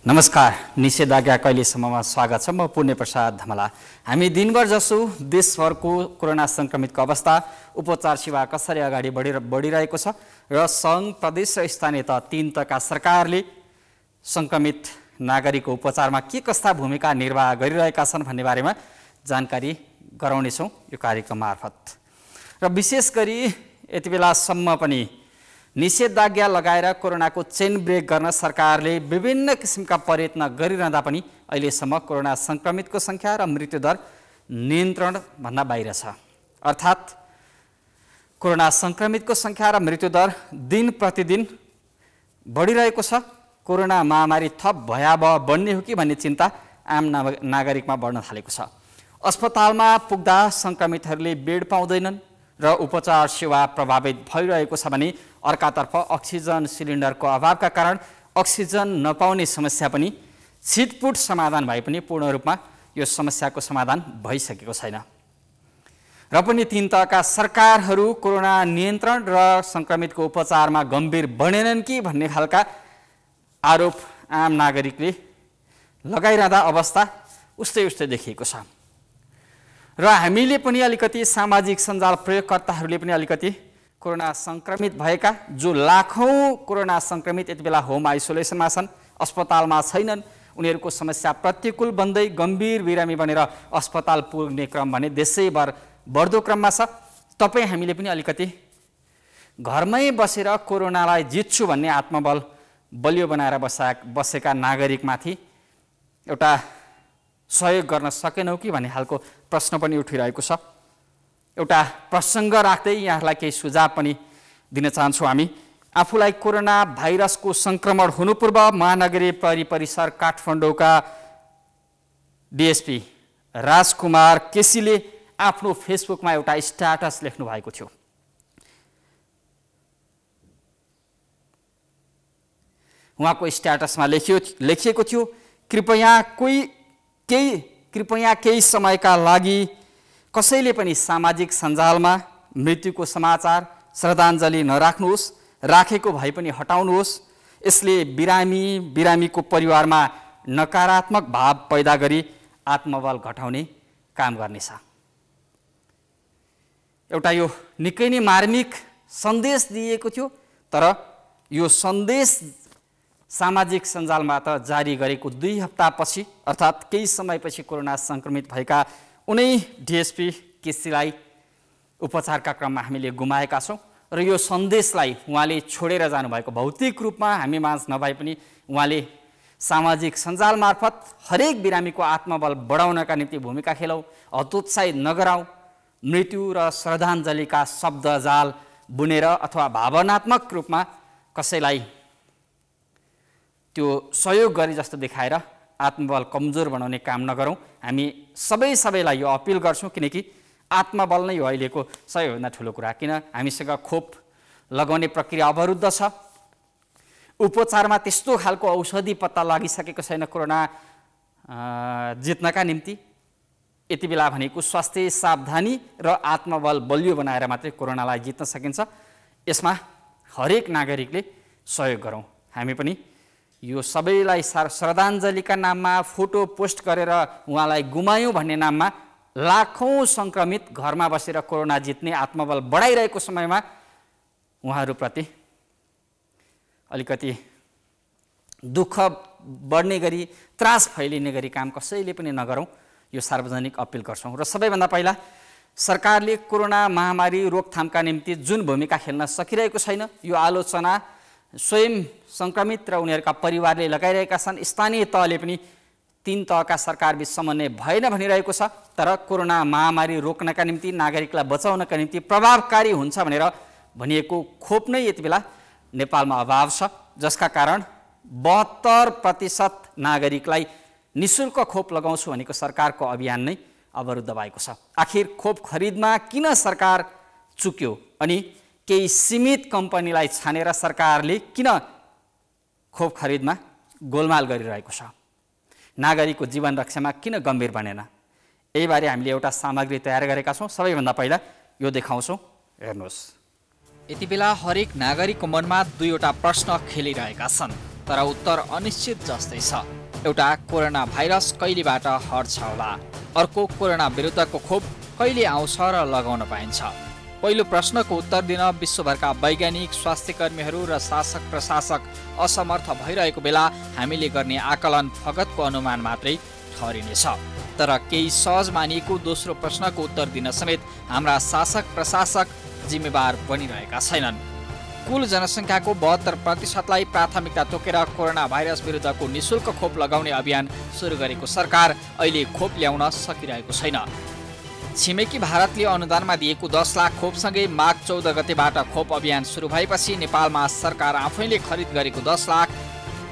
नमस्कार, निषेधाज्ञा कहिलेसम्ममा स्वागत छ। म पुण्य प्रसाद धमला। हामी दिनभर जसो देशभरको कोरोना संक्रमितको अवस्था, उपचार सेवा कसरी अगाडि बढिरहेको छ र सङ्घ, प्रदेश र स्थानीय तह तीन तहका सरकारले संक्रमित नागरिकको उपचारमा के कस्ता भूमिका निर्वाह गरिरहेका छन् भन्ने बारेमा जानकारी गराउनेछौँ यो कार्यक्रम मार्फत। र विशेष गरी यति बेलासम्म पनि निषेधाज्ञा लगाएर कोरोनाको चेन ब्रेक गर्न सरकारले विभिन्न किसिमका प्रयत्न गरिरहँदा पनि अहिलेसम्म कोरोना संक्रमितको सङ्ख्या र मृत्युदर नियन्त्रणभन्दा बाहिर छ। अर्थात् कोरोना संक्रमितको सङ्ख्या र मृत्युदर दिन प्रतिदिन बढिरहेको छ। कोरोना महामारी थप भयावह बन्ने हो कि भन्ने चिन्ता आम नागरिकमा बढ्न थालेको छ। अस्पतालमा पुग्दा संक्रमितहरूले बेड पाउँदैनन् र उपचार सेवा प्रभावित भइरहेको छ भने अर्कातर्फ अक्सिजन सिलिन्डरको अभावका कारण अक्सिजन नपाउने समस्या पनि छिटपुट समाधान भए पनि पूर्ण रूपमा यो समस्याको समाधान भइसकेको छैन। र पनि तीन तहका सरकारहरू कोरोना नियन्त्रण र संक्रमितको उपचारमा गम्भीर बनेनन् कि भन्ने खालका आरोप आम नागरिकले लगाइरहँदा अवस्था उस्तै देखिएको छ। र हामीले पनि अलिकति सामाजिक सञ्जाल प्रयोगकर्ताहरूले पनि अलिकति कोरोना संक्रमित भएका जो लाखौं कोरोना संक्रमित यति बेला होम आइसोलेसनमा छन्, अस्पतालमा छैनन्, उनीहरूको समस्या प्रतिकूल बन्दै गम्भीर बिरामी बनेर अस्पताल पुग्ने क्रम भने देशैभर बढ्दो क्रममा छ। तपाईँ हामीले पनि अलिकति घरमै बसेर कोरोनालाई जित्छु भन्ने आत्मबल बलियो बनाएर बसेका नागरिकमाथि एउटा सहयोग गर्न सकेनौँ कि भन्ने खालको प्रश्न पनि उठिरहेको छ। एउटा प्रसङ्ग राख्दै यहाँहरूलाई केही सुझाव पनि दिन चाहन्छौँ। हामी आफूलाई कोरोना भाइरसको सङ्क्रमण हुनु पूर्व महानगरीय प्रहरी परिसर काठमाडौँका डिएसपी राजकुमार केसीले आफ्नो फेसबुकमा एउटा स्ट्याटस लेख्नु भएको थियो। उहाँको स्ट्याटसमा लेखिएको थियो, कृपया केही समयका लागि कसैले पनि सामाजिक सञ्जालमा मृत्युको समाचार श्रद्धाञ्जली नराख्नुहोस्, राखेको भए पनि हटाउनुहोस्। यसले बिरामीको परिवारमा नकारात्मक भाव पैदा गरी आत्मबल घटाउने काम गर्नेछ। एउटा यो निकै नै मार्मिक सन्देश दिएको थियो, तर यो सन्देश सामाजिक सञ्जालमा त जारी गरेको 2 हप्तापछि अर्थात् केही समयपछि कोरोना संक्रमित भएका उनै डिएसपी केसीलाई उपचारका क्रममा हामीले गुमाएका छौँ। र यो सन्देशलाई उहाँले छोडेर जानुभएको भौतिक रूपमा हामी माझ नभए पनि उहाँले सामाजिक सञ्जाल मार्फत हरेक बिरामीको आत्मबल बढाउनका निम्ति भूमिका खेलौँ, हतोत्साहित नगराउँ, मृत्यु र श्रद्धाञ्जलीका शब्द जाल बुनेर अथवा भावनात्मक रूपमा कसैलाई त्यो सहयोग गरे जस्तो देखाएर आत्मबल कमजोर बनाउने काम नगरौँ। हामी सबैलाई यो अपिल गर्छौँ, किनकि आत्मबल नै हो अहिलेको सबैभन्दा ठुलो कुरा। किन हामीसँग खोप लगाउने प्रक्रिया अवरुद्ध छ, उपचारमा त्यस्तो खालको औषधि पत्ता लागिसकेको छैन कोरोना जित्नका निम्ति। यति बेला भनेको स्वास्थ्य सावधानी र आत्मबल बलियो बनाएर मात्रै कोरोनालाई जित्न सकिन्छ। यसमा हरेक नागरिकले सहयोग गरौँ। हामी पनि यो सबैलाई श्रद्धाञ्जलीका नाममा फोटो पोस्ट गरेर उहाँलाई गुमायौँ भन्ने नाममा लाखौं संक्रमित घरमा बसेर कोरोना जित्ने आत्मबल बढाइरहेको समयमा उहाँहरूप्रति अलिकति दुःख बढ्ने गरी, त्रास फैलिने गरी काम कसैले पनि नगरौँ, यो सार्वजनिक अपिल गर्छौँ। र सबैभन्दा पहिला सरकारले कोरोना महामारी रोकथामका निम्ति जुन भूमिका खेल्न सकिरहेको छैन, यो आलोचना स्वयं संक्रमित र उनीहरूका परिवारले लगाइरहेका छन्। स्थानीय तहले पनि तीन तहका सरकारबीच समन्वय भएन भनिरहेको छ। तर कोरोना महामारी रोक्नका निम्ति, नागरिकलाई बचाउनका निम्ति प्रभावकारी हुन्छ भनेर भनिएको खोप नै यति बेला नेपालमा अभाव छ, जसका कारण 72% नागरिकलाई निःशुल्क खोप लगाउँछु भनेको सरकारको अभियान नै अवरुद्ध भएको छ। आखिर खोप खरिदमा किन सरकार चुक्यो अनि केही सीमित कम्पनीलाई छानेर सरकारले किन खोप खरिदमा गोलमाल गरिरहेको छ? नागरिकको जीवन रक्षामा किन गम्भीर बनेन? यही बारे हामीले एउटा सामग्री तयार गरेका छौँ। सबैभन्दा पहिला यो देखाउँछौँ, हेर्नुहोस्। यति बेला हरेक नागरिकको मनमा दुईवटा प्रश्न खेलिरहेका छन्, तर उत्तर अनिश्चित जस्तै छ। एउटा कोरोना भाइरस कहिलेबाट हट्छ होला, अर्को कोरोना विरुद्धको खोप कहिले आउँछ र लगाउन पाइन्छ। पहिलो प्रश्नको उत्तर दिन विश्वभरका वैज्ञानिक, स्वास्थ्यकर्मीहरू र शासक प्रशासक असमर्थ भइरहेको बेला हामीले गर्ने आकलन फगतको अनुमान मात्रै ठहरिनेछ। तर केही सहज मानिएको दोस्रो प्रश्नको उत्तर दिन समेत हाम्रा शासक प्रशासक जिम्मेवार बनिरहेका छैनन्। कुल जनसङ्ख्याको 72% प्राथमिकता तोकेर कोरोना भाइरस विरुद्धको निशुल्क खोप लगाउने अभियान सुरु गरेको सरकार अहिले खोप ल्याउन सकिरहेको छैन। छिमेकी भारतले अनुदानमा दिएको 10 लाख खोपसँगै माघ 14 गतेबाट खोप अभियान सुरु भएपछि नेपालमा सरकार आफैले खरिद गरेको 10 लाख,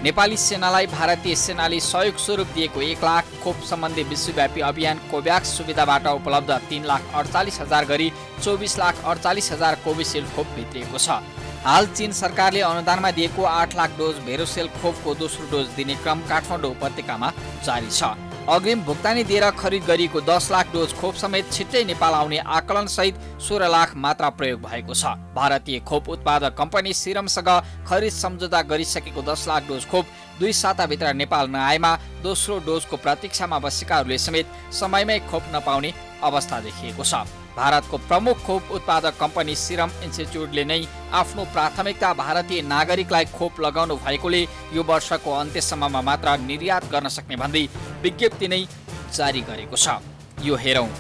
नेपाली सेनालाई भारतीय सेनाले सहयोग स्वरूप दिएको 1 लाख खोप सम्बन्धी विश्वव्यापी अभियान कोभ्याक्स सुविधाबाट उपलब्ध 3,48,000 गरी 24,48,000 कोभिसिल्ड खोप भित्रिएको छ। हाल चीन सरकारले अनुदानमा दिएको 8 लाख डोज भेरोसेल खोपको दोस्रो डोज दिने क्रम काठमाडौँ उपत्यकामा जारी छ। अग्रिम भुक्तानी दिएर खरिद गरिएको 10 लाख डोज खोप समेत छिट्टै नेपाल आउने आकलन सहित 16 लाख मात्रा प्रयोग भएको छ। भारतीय खोप उत्पादक कम्पनी सिरमसँग खरिद सम्झौता गरिसकेको 10 लाख डोज खोप 2 साताभित्र नेपाल नआएमा दोस्रो डोजको प्रतीक्षामा बसेकाहरूले समेत समयमै खोप नपाउने अवस्था देखिएको छ। भारतको प्रमुख खोप उत्पादक कम्पनी सिरम इन्स्टिच्युटले नै आफ्नो प्राथमिकता भारतीय नागरिकलाई खोप लगाउनु भएकोले यो वर्षको अन्त्यसम्ममा मात्र निर्यात गर्न सक्ने भन्दै विज्ञप्ति नै जारी गरेको छ। यो हेरौँ।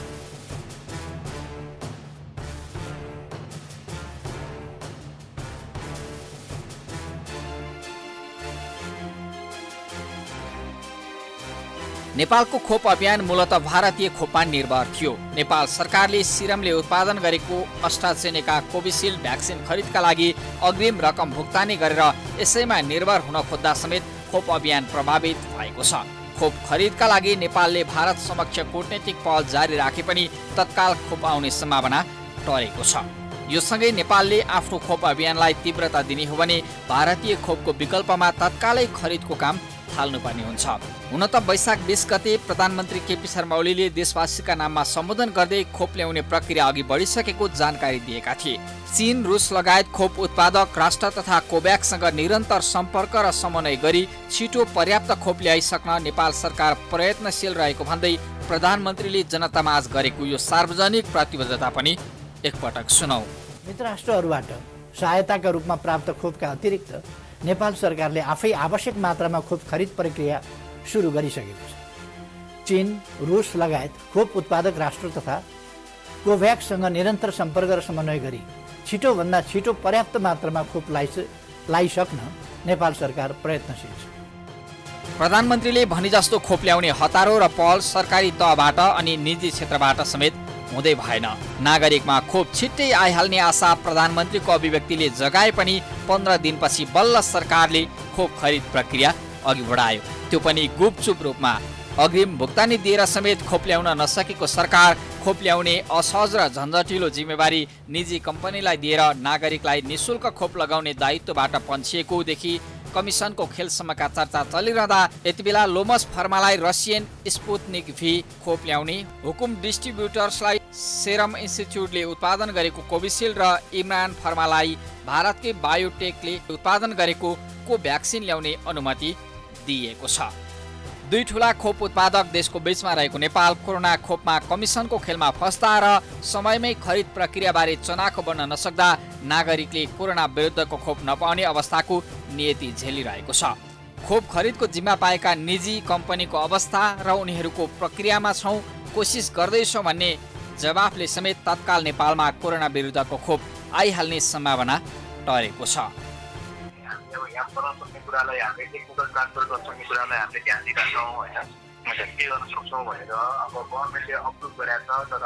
नेपालको खोप अभियान मूलतः भारतीय खोपमा निर्भर थियो। नेपाल सरकारले सिरमले उत्पादन गरेको अस्ट्राजेनेका कोभिसिल्ड भ्याक्सिन खरिदका लागि अग्रिम रकम भुक्तानी गरेर यसैमा निर्भर हुन खोज्दा समेत खोप अभियान प्रभावित भएको छ। खोप खरिदका लागि नेपालले भारत समक्ष कूटनीतिक पहल जारी राखे पनि तत्काल खोप आउने सम्भावना टरेको छ। यो सँगै नेपालले आफ्नो खोप अभियानलाई तीव्रता दिने हो भने भारतीय खोपको विकल्पमा तत्कालै खरिदको काम थाल्नुपर्ने हुन्छ। हुन त वैशाख 20 गते प्रधानमन्त्री केपी शर्मा ओलीले देशवासीका नाममा सम्बोधन गर्दै खोप ल्याउने प्रक्रिया अघि बढिसकेको जानकारी दिएका थिए। चीन, रुस लगायत खोप उत्पादक राष्ट्र तथा कोभ्याक्ससँग निरन्तर सम्पर्क र समन्वय गरी छिटो पर्याप्त खोप ल्याइसक्न नेपाल सरकार प्रयत्नशील रहेको भन्दै प्रधानमन्त्रीले जनतामाझ गरेको यो सार्वजनिक प्रतिबद्धता पनि एकपटक सुनौ। मित्र राष्ट्रहरूबाट सहायताका रूपमा प्राप्त खोपका अतिरिक्त नेपाल सरकारले आफै आवश्यक मात्रामा खोप खरिद प्रक्रिया सुरु गरिसकेको छ। चीन, रुस लगायत खोप उत्पादक राष्ट्र तथा कोभ्याक्ससँग निरन्तर सम्पर्क र समन्वय गरी छिटोभन्दा छिटो पर्याप्त मात्रामा खोप ल्याइसक्न नेपाल सरकार प्रयत्नशील छ। प्रधानमन्त्रीले भने जस्तो खोप ल्याउने हतारो र पहल सरकारी तहबाट अनि निजी क्षेत्रबाट समेत हुँदै भएन। नागरिकमा खोप छिट्टै आइहाल्ने आशा प्रधानमन्त्रीको अभिव्यक्तिले जगाए पनि 15 दिनपछि बल्ल सरकारले खोप खरिद प्रक्रिया अघि बढायो, त्यो पनि गुपचुप रूपमा। अग्रिम भुक्तानी दिएर समेत खोप ल्याउन नसकेको सरकार खोप ल्याउने असहज र झन्झटिलो जिम्मेवारी निजी कम्पनीलाई दिएर नागरिकलाई निशुल्क खोप लगाउने दायित्वबाट पन्छिएकोदेखि कमिसनको खेलसम्मका चर्चा चलिरहँदा यति बेला लोमस फर्मालाई रसियन स्पुत्निक भी खोप ल्याउने हुकुम, डिस्ट्रिब्युटर्सलाई सेरम इन्स्टिच्युटले उत्पादन गरेको कोभिसिल्ड र इमरान फर्मालाई भारतकै बायोटेकले उत्पादन गरेको कोभ्याक्सिन ल्याउने अनुमति दिएको छ। दुई ठूला खोप उत्पादक देशको बीचमा रहेको नेपाल कोरोना खोपमा कमिसनको खेलमा फस्दा र समयमै खरिद प्रक्रियाबारे चनाखो बन्न नसक्दा नागरिकले कोरोना विरुद्धको खोप नपाउने अवस्थाको नियति झेलिरहेको छ। खोप खरिदको जिम्मा पाएका निजी कम्पनीको अवस्था र उनीहरूको प्रक्रियामा छौँ, कोसिस गर्दैछौँ भन्ने जवाफले समेत तत्काल नेपालमा कोरोना विरुद्धको खोप आइहाल्ने सम्भावना टरेको छ। कुरालाई हामीले टेक्निकल ट्रान्सफर गर्ने कुरालाई हामीले ध्यान दिइरहेछौँ होइन, के गर्न सक्छौँ भनेर अब गभर्मेन्टले अप्रुभ गरेको छ। तर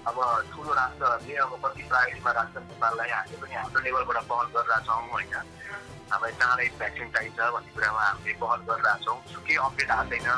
अब ठुलो राष्ट्रहरूले अब कति प्रायोरिटीमा राख्छन् नेपाललाई, हामीले पनि हाम्रो लेभलबाट पहल गरिरहेछौँ होइन। हामीलाई चाँडै भ्याक्सिन चाहिन्छ भन्ने कुरामा हामीले पहल गरिरहेछौँ, केही अपडेट हाल्दैन।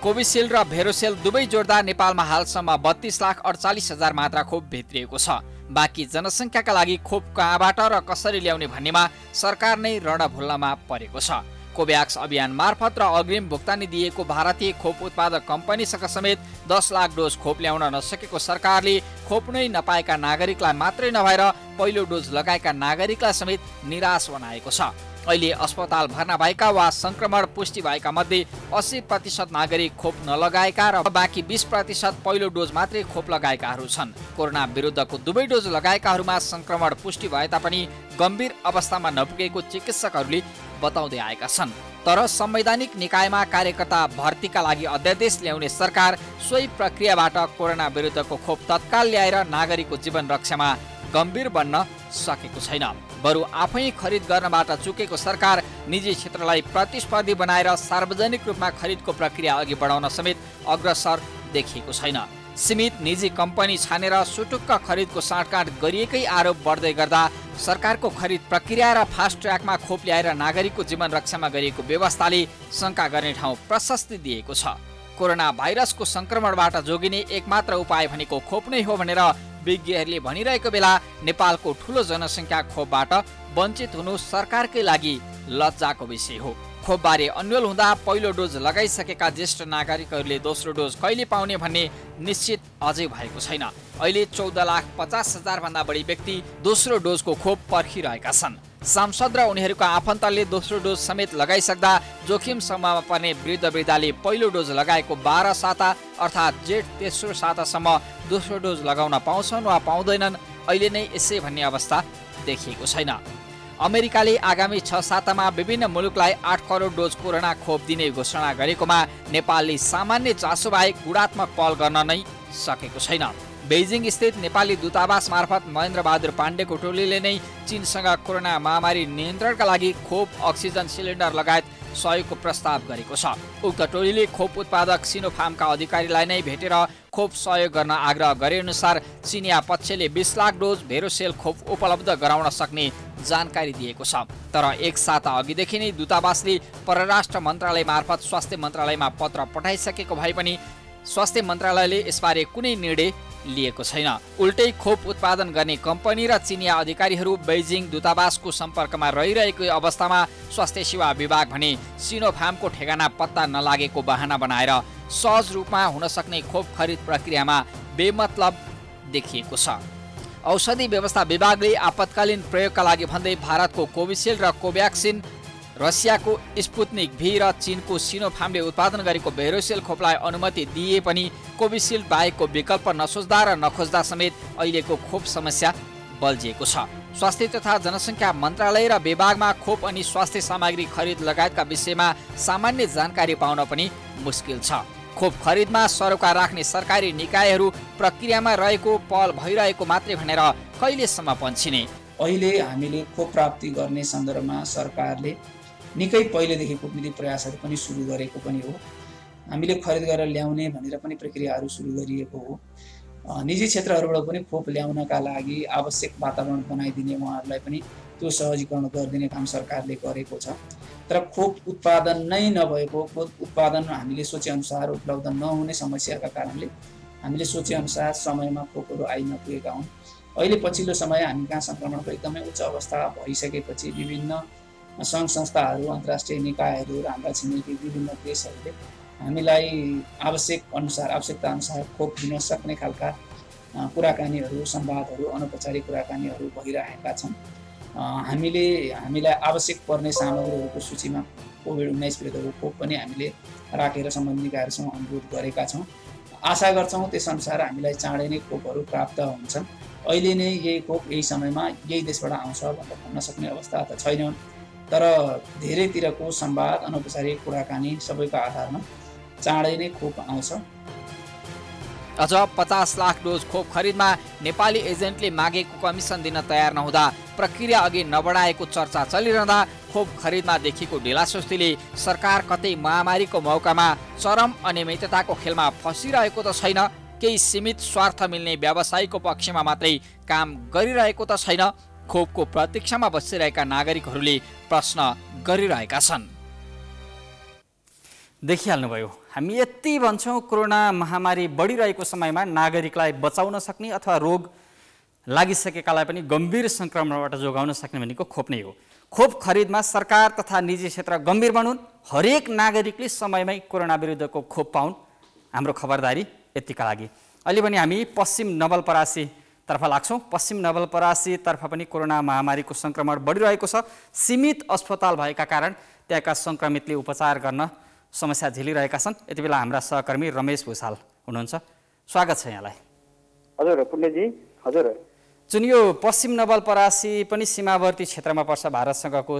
कोभिसिल्ड र भेरोसेल दुवै जोड्दा नेपालमा हालसम्म 32,48,000 मात्रा खोप भित्रिएको छ। बाँकी जनसङ्ख्याका लागि खोप कहाँबाट र कसरी ल्याउने भन्नेमा सरकार नै रणभुल्लामा परेको छ। कोभ्याक्स अभियान मार्फत र अग्रिम भुक्तानी दिएको भारतीय खोप उत्पादक कम्पनीसँग समेत 10 लाख डोज खोप ल्याउन नसकेको सरकारले खोप नै नपाएका नागरिकलाई मात्रै नभएर पहिलो डोज लगाएका नागरिकलाई समेत निराश बनाएको छ। अहिले अस्पताल भर्ना भएका वा संक्रमण पुष्टि भएका मध्ये 80% नागरिक खोप नलगाएका र बाँकी 20% पहिलो डोज मात्रै खोप लगाएकाहरू छन्। कोरोना विरुद्धको दुवै डोज लगाएकाहरूमा संक्रमण पुष्टि भए तापनि गम्भीर अवस्थामा नपुगेको चिकित्सकहरूले बताउँदै आएका छन्। तर संवैधानिक निकायमा कार्यकर्ता भर्तीका लागि अध्यादेश ल्याउने सरकार सोही प्रक्रियाबाट कोरोना विरुद्धको खोप तत्काल ल्याएर नागरिकको जीवन रक्षामा गम्भीर बन्न सकेको छैन। बरु आफै खरिद गर्नबाट चुकेको सरकार निजी क्षेत्रलाई प्रतिस्पर्धी बनाएर सार्वजनिक रूपमा खरिदको प्रक्रिया अघि बढाउन समेत अग्रसर देखिएको छैन। सीमित निजी कम्पनी छानेर सुटुक्क खरिदको साँठगाँठ गरिएकै आरोप बढ्दै गर्दा सरकारको खरिद प्रक्रिया र फास्ट ट्र्याकमा खोप ल्याएर नागरिकको जीवन रक्षामा गरिएको व्यवस्थाले शङ्का गर्ने ठाउँ प्रशस्ति दिएको छ। कोरोना भाइरसको संक्रमणबाट जोगिने एकमात्र उपाय भनेको खोप नै हो भनेर विज्ञहरूले भनिरहेको बेला नेपालको ठूलो जनसङ्ख्या खोपबाट वञ्चित हुनु सरकारकै लागि लज्जाको विषय हो। खोपबारे अन्यल हुँदा पहिलो डोज लगाइसकेका ज्येष्ठ नागरिकहरूले दोस्रो डोज कहिले पाउने भन्ने निश्चित अझै भएको छैन। अहिले 14,50,000 भन्दा बढी व्यक्ति दोस्रो डोजको खोप पर्खिरहेका छन्। सांसद र उनीहरूका आफन्तले दोस्रो डोज समेत लगाइसक्दा जोखिम समूहमा पर्ने वृद्ध वृद्धाले पहिलो डोज लगाएको 12 साता अर्थात् जेठ तेस्रो सातासम्म दोस्रो डोज लगाउन पाउँछन् वा पाउँदैनन् अहिले नै यसै भन्ने अवस्था देखिएको छैन। अमेरिकाले आगामी 6 सातामा विभिन्न मुलुकलाई 8 करोड डोज कोरोना खोप दिने घोषणा गरेकोमा नेपालले सामान्य चासो बाहेक गुणात्मक पहल गर्न नै सकेको छैन। बेजिङ स्थित नेपाली दूतावास मार्फत महेन्द्र बहादुर पाण्डेको टोलीले नै चीनसँग कोरोना महामारी नियन्त्रणका लागि खोप, अक्सिजन सिलिन्डर लगायत सहयोगको प्रस्ताव गरेको छ। उक्त टोलीले खोप उत्पादक सिनोफार्मका अधिकारीलाई नै भेटेर खोप सहयोग गर्न आग्रह गरे अनुसार चिनिया पक्षले 20 लाख डोज भेरोसेल खोप उपलब्ध गराउन सक्ने जानकारी दिएको छ। तर एक साता अघिदेखि नै दूतावासले परराष्ट्र मन्त्रालय मार्फत स्वास्थ्य मन्त्रालयमा पत्र पठाइसकेको भए पनि स्वास्थ्य मन्त्रालयले यसबारे कुनै निर्णय लिएको छैन। उल्टै खोप उत्पादन गर्ने कम्पनी र चिनिया अधिकारीहरू बेजिङ दूतावासको सम्पर्कमा रहिरहेको अवस्थामा स्वास्थ्य सेवा विभाग भने सिनोफार्मको ठेगाना पत्ता नलागेको बहाना बनाएर सहज रूपमा हुन सक्ने खोप खरिद प्रक्रियामा बेमतलब देखिएको छ। औषधि व्यवस्था विभागले आपतकालीन प्रयोगका लागि भन्दै भारतको कोभिसिल्ड र कोभ्याक्सिन, रसियाको स्पुत्निक भी र चीनको सिनोफार्मले उत्पादन गरेको भेरोसेल खोपलाई अनुमति दिए पनि कोभिसिल्ड बाहेकको विकल्प नसोच्दा र नखोज्दा समेत अहिलेको खोप समस्या बल्झिएको छ। स्वास्थ्य तथा जनसङ्ख्या मन्त्रालय र विभागमा खोप अनि स्वास्थ्य सामग्री खरिद लगायतका विषयमा सामान्य जानकारी पाउन पनि मुस्किल छ। खोप खरिदमा सरोकार राख्ने सरकारी निकायहरू प्रक्रियामा रहेको, पहल भइरहेको मात्रै भनेर कहिलेसम्म पन्छिने? अहिले हामीले खोप प्राप्ति गर्ने सन्दर्भमा सरकारले निकै पहिलेदेखि कूटनीतिक प्रयासहरू पनि सुरु गरेको पनि हो। हामीले खरिद गरेर ल्याउने भनेर पनि प्रक्रियाहरू सुरु गरिएको हो। निजी क्षेत्रहरूबाट पनि खोप ल्याउनका लागि आवश्यक वातावरण बनाइदिने, उहाँहरूलाई पनि त्यो सहजीकरण गरिदिने काम सरकारले गरेको छ। तर खोप उत्पादन नै नभएको, खोप उत्पादन हामीले सोचेअनुसार उपलब्ध नहुने समस्याका कारणले हामीले सोचेअनुसार समयमा खोपहरू आइ नपुगेका हुन्। अहिले पछिल्लो समय हामी कहाँ सङ्क्रमणको एकदमै उच्च अवस्था भइसकेपछि विभिन्न सङ्घ संस्थाहरू, अन्तर्राष्ट्रिय निकायहरू र हाम्रा छिमेकी विभिन्न देशहरूले हामीलाई आवश्यकता अनुसार खोप दिन सक्ने खालका कुराकानीहरू, संवादहरू, अनौपचारिक कुराकानीहरू भइरहेका छन्। हामीलाई आवश्यक पर्ने सामग्रीहरूको सूचीमा कोभिड-19 विरुद्धको खोप पनि हामीले राखेर सम्बन्धित निकायहरूसँग अनुरोध गरेका छौँ। आशा गर्छौँ त्यसअनुसार हामीलाई चाँडै नै खोपहरू प्राप्त हुन्छन्। अहिले नै यही खोप यही समयमा यही देशबाट आउँछ भनेर भन्न सक्ने अवस्था त छैन। तर धेरैतिरको संवाद, अनौपचारिक कुराकानी सबैको आधारमा चाँडै नै खोप आउँछ। अझ 50 लाख डोज खोप खरिदमा नेपाली एजेन्टले मागेको कमिसन दिन तयार नहुँदा प्रक्रिया अघि नबढाएको चर्चा चलिरहँदा खोप खरिदमा देखिएको ढिलासुस्तीले सरकार कतै महामारीको मौकामा चरम अनियमितताको खेलमा फसिरहेको त छैन, केही सीमित स्वार्थ मिल्ने व्यवसायीको पक्षमा मात्रै काम गरिरहेको त छैन? खोपको प्रतीक्षामा बसिरहेका नागरिकहरूले प्रश्न गरिरहेका छन्। देखिहाल्नुभयो, हामी यति भन्छौँ कोरोना महामारी बढिरहेको समयमा नागरिकलाई बचाउन सक्ने अथवा रोग लागिसकेकालाई पनि गम्भीर सङ्क्रमणबाट जोगाउन सक्ने भनेको खोप नै हो। खोप खरिदमा सरकार तथा निजी क्षेत्र गम्भीर बनुन्, हरेक नागरिकले समयमै कोरोना विरुद्धको खोप पाउन्। हाम्रो खबरदारी यतिका लागि। अहिले पनि हामी पश्चिम नवलपरासी तर्फ लाग्छौँ। पश्चिम नवलपरासीतर्फ पनि कोरोना महामारीको सङ्क्रमण बढिरहेको छ। सीमित अस्पताल भएका कारण त्यहाँका सङ्क्रमितले उपचार गर्न समस्या झेलिरहेका छन्। यति बेला हाम्रा सहकर्मी रमेश भूषाल हुनुहुन्छ, स्वागत छ यहाँलाई। हजुर पुण्यजी। हजुर, जुन यो पश्चिम नवलपरासी पनि सीमावर्ती क्षेत्रमा पर्छ भारतसँगको,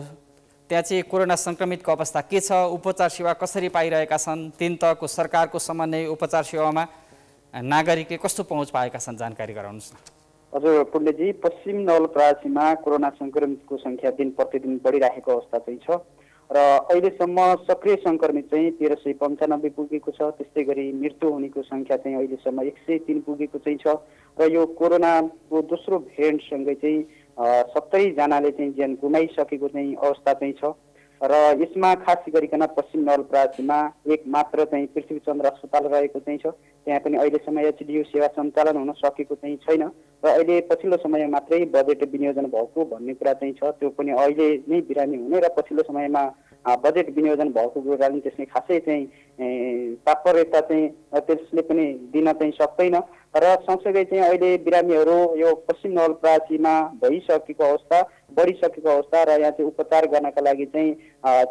त्यहाँ चाहिँ कोरोना सङ्क्रमितको अवस्था के छ, उपचार सेवा कसरी पाइरहेका छन्, तीन तहको सरकारको समन्वय उपचार सेवामा नागरिकले कस्तो पहुँच पाएका छन्, जानकारी गराउनुहोस् न। हजुर पुण्यजी, पश्चिम नवलपरासीमा कोरोना सङ्क्रमितको सङ्ख्या दिन प्रतिदिन बढिरहेको अवस्था चाहिँ छ र अहिलेसम्म सक्रिय सङ्क्रमित चाहिँ 1395 पुगेको छ। त्यस्तै गरी मृत्यु हुनेको सङ्ख्या चाहिँ अहिलेसम्म 103 पुगेको चाहिँ छ र यो कोरोनाको दोस्रो भेरिएन्टसँगै चाहिँ 70 जनाले चाहिँ ज्यान गुमाइसकेको चाहिँ अवस्था चाहिँ छ र यसमा खास गरिकन पश्चिम नवलपरासीमा एक मात्र चाहिँ पृथ्वीचन्द्र अस्पताल रहेको चाहिँ छ। त्यहाँ पनि अहिलेसम्म एचडियू सेवा सञ्चालन हुन सकेको चाहिँ छैन र अहिले पछिल्लो समय मात्रै बजेट विनियोजन भएको भन्ने कुरा चाहिँ छ। त्यो पनि अहिले नै बिरामी हुने र पछिल्लो समयमा बजेट विनियोजन भएको कारण त्यसले खासै चाहिँ तात्पर्यता चाहिँ त्यसले पनि दिन चाहिँ सक्दैन र सँगसँगै चाहिँ अहिले बिरामीहरू यो पश्चिम नवलपरासीमा भइसकेको अवस्था, बढिसकेको अवस्था र यहाँ चाहिँ उपचार गर्नका लागि चाहिँ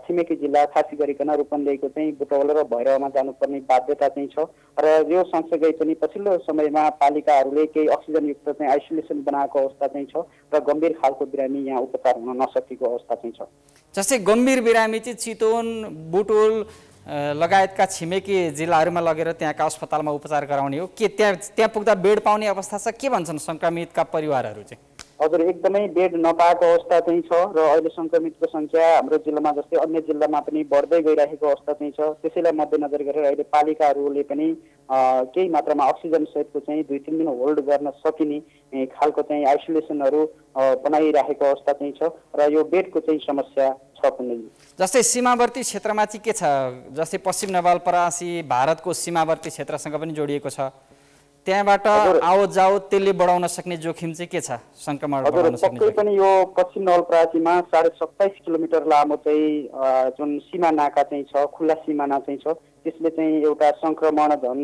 छिमेकी जिल्ला खास गरिकन रूपन्देहीको चाहिँ बुटवल र भैरवमा जानुपर्ने बाध्यता चाहिँ छ र यो सँगसँगै पनि पछिल्लो समयमा पालिकाहरूले केही अक्सिजनयुक्त चाहिँ आइसोलेसन बनाएको अवस्था चाहिँ छ र गम्भीर खालको बिरामी यहाँ उपचार हुन नसकेको अवस्था चाहिँ छ। जस्तै गम्भीर बिरामी चाहिँ चितवन, बुटोल लगायतका छिमेकी जिल्लाहरूमा लगेर त्यहाँका अस्पतालमा उपचार गराउने हो के? त्यहाँ पुग्दा बेड पाउने अवस्था छ के भन्छन् सङ्क्रमितका परिवारहरू चाहिँ? हजुर, एकदमै बेड नपाएको अवस्था चाहिँ छ र अहिले सङ्क्रमितको सङ्ख्या हाम्रो जिल्लामा जस्तै अन्य जिल्लामा पनि बढ्दै गइरहेको अवस्था चाहिँ छ। त्यसैलाई मध्यनजर गरेर अहिले पालिकाहरूले पनि केही मात्रामा अक्सिजन सहितको चाहिँ 2-3 दिन होल्ड गर्न सकिने खालको चाहिँ आइसोलेसनहरू बनाइरहेको अवस्था चाहिँ छ र यो बेडको चाहिँ समस्या छ पनि। जस्तै सीमावर्ती क्षेत्रमा चाहिँ के छ? जस्तै पश्चिम नवलपरासी भारतको सीमावर्ती क्षेत्रसँग पनि जोडिएको छ, त्यहाँबाट आवत जावत त्यसले बढाउन सक्ने जोखिम चाहिँ के छ सङ्क्रमण बढाउन सक्ने? पक्कै पनि यो पश्चिम नवलपरासीमा 27.5 किलोमिटर लामो चाहिँ जुन सीमा नाका चाहिँ छ, खुल्ला सिमाना चाहिँ छ, त्यसले चाहिँ एउटा सङ्क्रमण झन्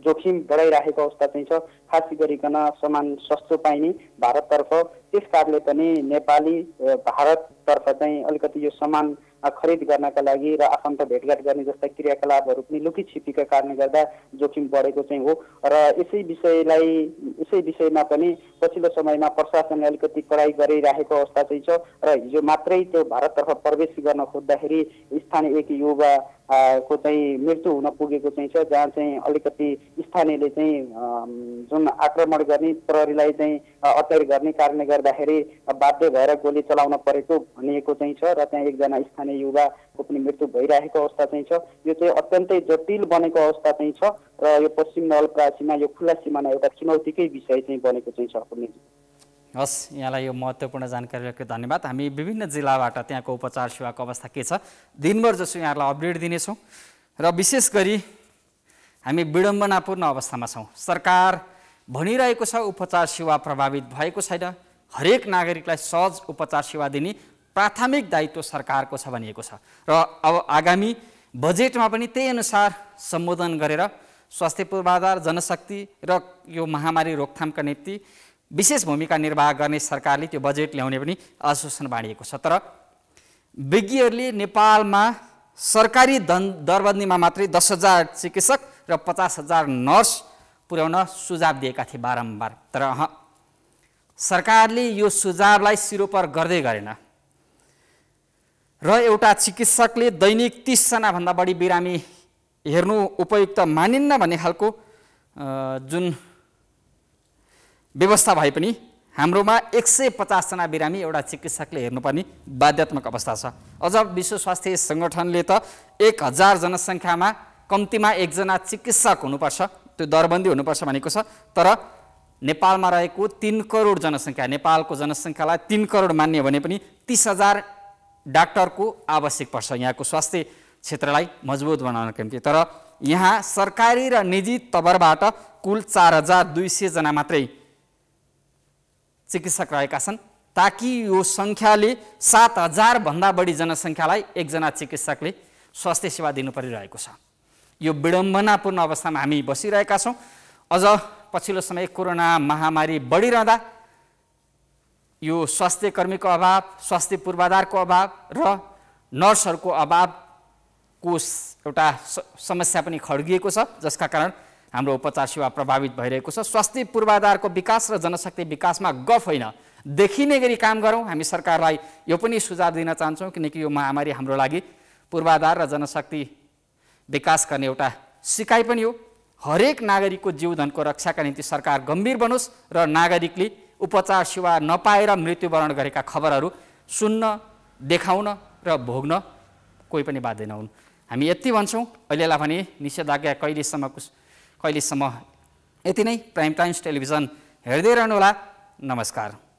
जोखिम बढाइरहेको अवस्था चाहिँ छ। खास गरिकन सामान सस्तो पाइने भारततर्फ, त्यस कारणले पनि नेपाली भारततर्फ चाहिँ अलिकति यो सामान खरिद गर्नका लागि र आफन्त भेटघाट गर्ने जस्ता क्रियाकलापहरू पनि लुकी छिपीका कारणले गर्दा जोखिम बढेको चाहिँ हो र यसै विषयमा पनि पछिल्लो समयमा प्रशासनले अलिकति कडाइ गरिरहेको अवस्था चाहिँ छ र हिजो मात्रै त्यो भारततर्फ प्रवेश गर्न खोज्दाखेरि स्थानीय एक युवा को चाहिँ मृत्यु हुन पुगेको चाहिँ छ, जहाँ चाहिँ अलिकति स्थानीयले चाहिँ जुन आक्रमण गर्ने, प्रहरीलाई चाहिँ अत्याचार गर्ने कारणले गर्दाखेरि बाध्य भएर गोली चलाउन परेको भनिएको चाहिँ छ र त्यहाँ एकजना स्थानीय युवाको पनि मृत्यु भइरहेको अवस्था चाहिँ छ। यो चाहिँ अत्यन्तै जटिल बनेको अवस्था चाहिँ छ र यो पश्चिम नवलपरासीमा यो खुल्ला सिमाना एउटा चुनौतीकै विषय चाहिँ बनेको चाहिँ छ। हस्, यहाँलाई यो महत्त्वपूर्ण जानकारीको धन्यवाद। हामी विभिन्न जिल्लाबाट त्यहाँको उपचार सेवाको अवस्था के छ दिनभर जसो यहाँलाई अपडेट दिनेछौँ र विशेष गरी हामी विडम्बनापूर्ण अवस्थामा छौँ। सरकार भनिरहेको छ उपचार सेवा प्रभावित भएको छैन, हरेक नागरिकलाई सहज उपचार सेवा दिने प्राथमिक दायित्व सरकारको छ भनिएको छ र अब आगामी बजेटमा पनि त्यही अनुसार सम्बोधन गरेर स्वास्थ्य पूर्वाधार, जनशक्ति र यो महामारी रोकथामका निम्ति विशेष भूमिका निर्वाह गर्ने सरकारले त्यो बजेट ल्याउने पनि आश्वासन बाँडिएको छ। तर विज्ञहरूले नेपालमा सरकारी दरबन्दीमा मात्रै 10,000 चिकित्सक र 50,000 नर्स पुर्याउन सुझाव दिएका थिए बारम्बार, तर सरकारले यो सुझावलाई सिरोपर गर्दै गरेन र एउटा चिकित्सकले दैनिक 30 जनाभन्दा बढी बिरामी हेर्नु उपयुक्त मानिन्न भन्ने खालको जुन व्यवस्था भए पनि हाम्रोमा 150 जना बिरामी एउटा चिकित्सकले हेर्नुपर्ने बाध्यात्मक अवस्था छ। अझ विश्व स्वास्थ्य सङ्गठनले त 1000 जनसङ्ख्यामा कम्तीमा 1 जना चिकित्सक हुनुपर्छ, त्यो दरबन्दी हुनुपर्छ भनेको छ। तर नेपालमा रहेको 3 करोड जनसङ्ख्या, नेपालको जनसङ्ख्यालाई 3 करोड मान्ने भने पनि 30,000 डाक्टरको आवश्यक पर्छ यहाँको स्वास्थ्य क्षेत्रलाई मजबुत बनाउनका निम्ति। तर यहाँ सरकारी र निजी तवरबाट कुल 4,200 जना मात्रै चिकित्सक रहेका छन्, ताकि यो सङ्ख्याले 7,000 भन्दा बढी जनसङ्ख्यालाई एकजना चिकित्सकले स्वास्थ्य सेवा दिनु परिरहेको छ। यो विडम्बनापूर्ण अवस्थामा हामी बसिरहेका छौँ। अझ पछिल्लो समय कोरोना महामारी बढिरहँदा यो स्वास्थ्य कर्मीको अभाव, स्वास्थ्य पूर्वाधारको अभाव र नर्सहरूको अभावको एउटा समस्या पनि खड्गिएको छ, जसका कारण हाम्रो उपचार सेवा प्रभावित भइरहेको छ। स्वास्थ्य पूर्वाधारको विकास र जनशक्ति विकासमा गफ होइन, देखिने गरी काम गरौँ। हामी सरकारलाई यो पनि सुझाव दिन चाहन्छौँ, किनकि यो महामारी हाम्रो लागि पूर्वाधार र जनशक्ति विकास गर्ने एउटा सिकाइ पनि हो। हरेक नागरिकको जीवधनको रक्षाका निम्ति सरकार गम्भीर बनोस् र नागरिकले उपचार सेवा नपाएर मृत्युवरण गरेका खबरहरू सुन्न, देखाउन र भोग्न कोही पनि बाध्य नहुन्। हामी यति भन्छौँ। अहिलेलाई भने निषेधाज्ञा कहिलेसम्म यति नै। प्राइम टाइम्स टेलिभिजन हेर्दै रहनुहोला। नमस्कार।